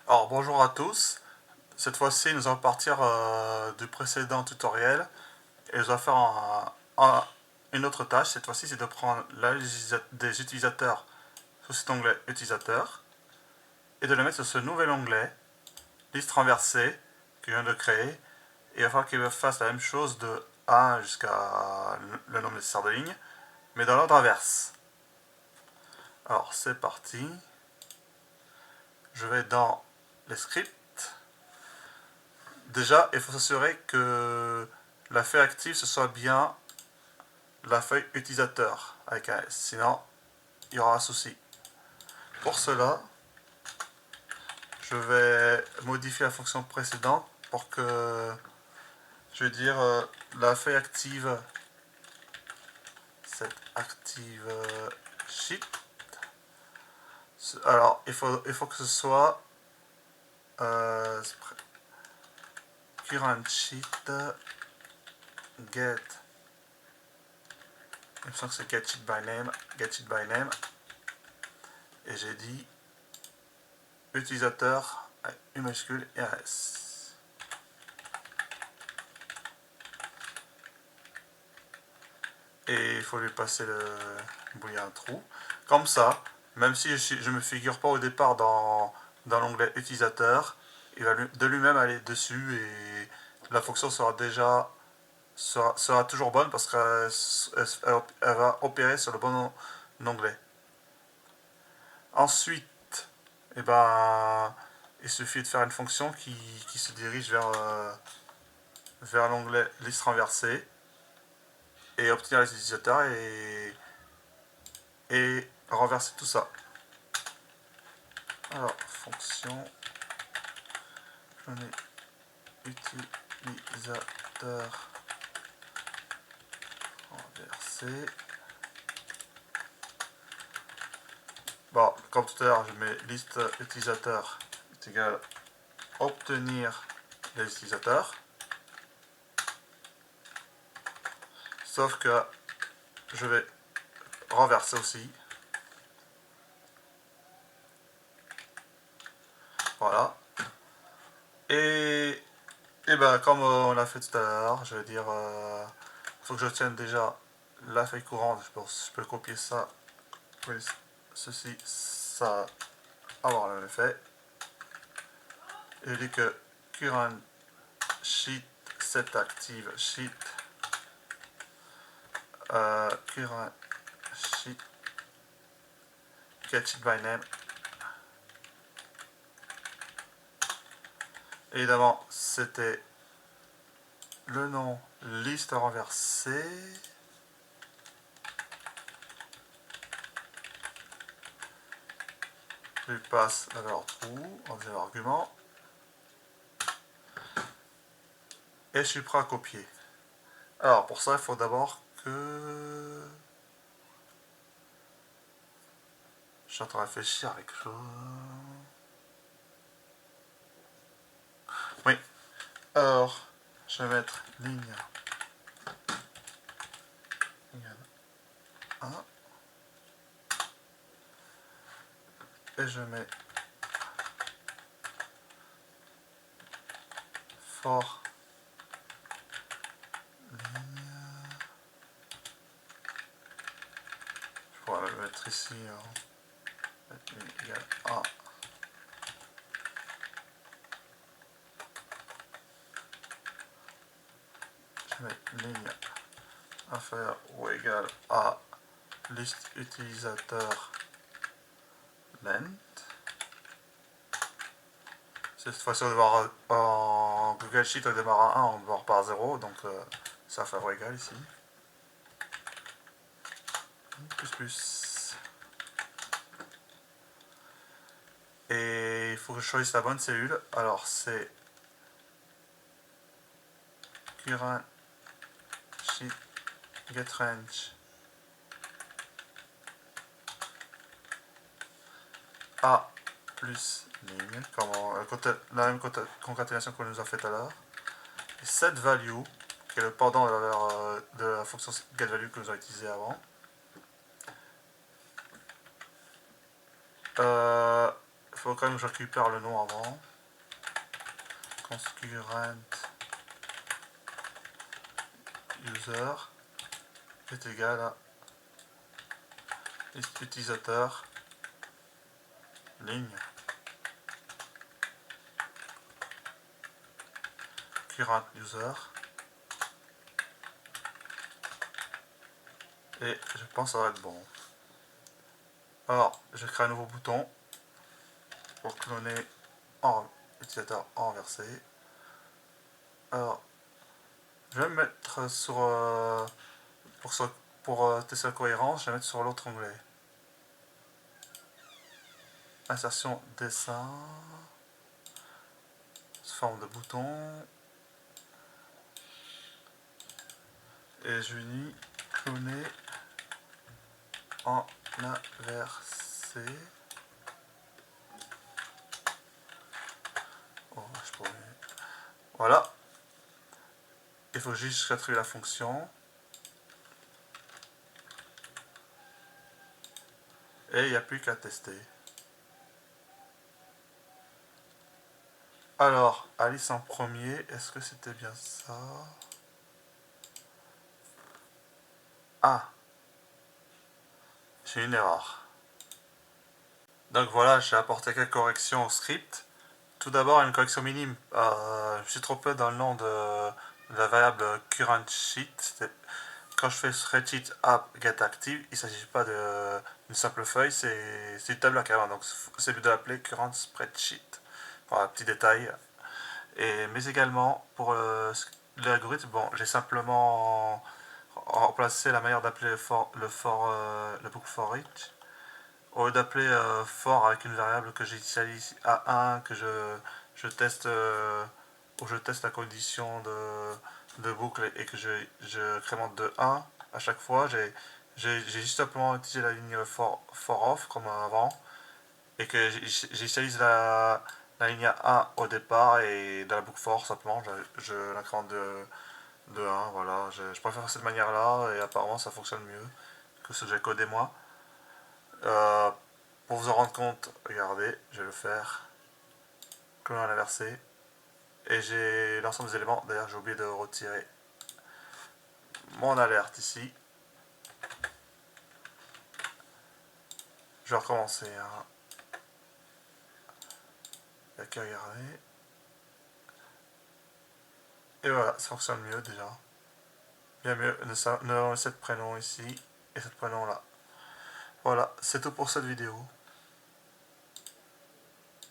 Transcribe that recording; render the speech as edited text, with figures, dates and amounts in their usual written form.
Alors bonjour à tous, cette fois-ci nous allons partir du précédent tutoriel et nous allons faire une autre tâche. Cette fois-ci c'est de prendre la liste des utilisateurs sous cet onglet utilisateur et de le mettre sur ce nouvel onglet liste renversée que je viens de créer, et il va falloir qu'il fasse la même chose de 1 jusqu'à le nombre nécessaire de lignes mais dans l'ordre inverse. Alors c'est parti, je vais dans les scripts. Déjà, il faut s'assurer que la feuille active ce soit bien la feuille utilisateur avec un S, sinon il y aura un souci. Pour cela, je vais modifier la fonction précédente pour que, je vais dire, la feuille active, cette active sheet. Alors, il faut que ce soit current sheet get. Il me semble que c'est get sheet by name. Et j'ai dit utilisateur avec une majuscule et un S. Et il faut lui passer le bouillir un trou. Comme ça, même si je ne me figure pas au départ dans l'onglet utilisateur, il va de lui-même aller dessus et la fonction sera toujours bonne parce qu'elle va opérer sur le bon onglet. Ensuite, eh ben, il suffit de faire une fonction qui se dirige vers l'onglet liste renversée et obtenir les utilisateurs et renverser tout ça. Alors, fonction, j'en ai utilisateur renversé. Bon, comme tout à l'heure, je mets liste utilisateur est égal obtenir les utilisateurs. Sauf que je vais renverser aussi. Voilà. Et ben, comme on l'a fait tout à l'heure, je vais dire, il faut que je tienne déjà la feuille courante. Je peux copier ça, plus ceci, ça va avoir le même effet. Et je dis que current sheet set active sheet current sheet get sheet by name. Évidemment, c'était le nom liste renversée. Je lui passe la valeur true en deuxième argument. Et je suis prêt à copier. Alors pour ça, il faut d'abord que... Je suis en train de réfléchir à quelque chose. Oui. Alors, je vais mettre ligne 1. Et je mets for ligne. Je pourrais le mettre ici. Ligne égale 1. Je mets ligne inférieure ou égale à liste utilisateur length. Cette fois-ci, on démarre en Google Sheet, on démarre à 1, on démarre par 0, donc ça fait ou égal ici. Plus. Et il faut que je choisisse la bonne cellule. Alors c'est current sheet get range A plus ligne, comme la même concaténation qu'on nous a fait tout à l'heure. Et set value, qui est le pendant de la fonction getValue que nous avons utilisé avant. faut quand même que je récupère le nom avant. Concurrent user est égal à utilisateur ligne current user, et je pense que ça va être bon. Alors je crée un nouveau bouton pour cloner utilisateur renversé. Alors je vais me mettre sur pour tester la cohérence, je vais mettre sur l'autre onglet. Insertion dessin sous forme de bouton, et je unis cloner en inversé. Oh, voilà, il faut juste attribuer la fonction et il n'y a plus qu'à tester. Alors, Alice en premier, est-ce que c'était bien ça? Ah, j'ai une erreur. Donc voilà, j'ai apporté quelques corrections au script. Tout d'abord, une correction minime. Je me suis trompé dans le nom de la variable current sheet. Quand je fais spreadsheet app get active, il ne s'agit pas d'une simple feuille, c'est une table carrément. Donc c'est mieux de l'appeler current spreadsheet. Voilà, petit détail. Mais également, pour l'algorithme, bon, j'ai simplement remplacé la manière d'appeler le book for each. Au lieu d'appeler for avec une variable que j'initialise à 1, que je teste, où je teste la condition de boucle et que je incrémente de 1 à chaque fois, j'ai juste simplement utilisé la ligne for off comme avant, et que j'initialise la ligne 1 au départ, et dans la boucle for simplement je l'incrémente de 1. Voilà, je préfère faire cette manière là, et apparemment ça fonctionne mieux que ce que j'ai codé moi. Pour vous en rendre compte, regardez, je vais le faire. Colonne inversé. Et j'ai l'ensemble des éléments. D'ailleurs, j'ai oublié de retirer mon alerte ici. Je vais recommencer. Hein. Il n'y a qu'à regarder. Et voilà, ça fonctionne mieux déjà. Bien mieux. Nous avons 7 prénoms ici et 7 prénoms là. Voilà, c'est tout pour cette vidéo.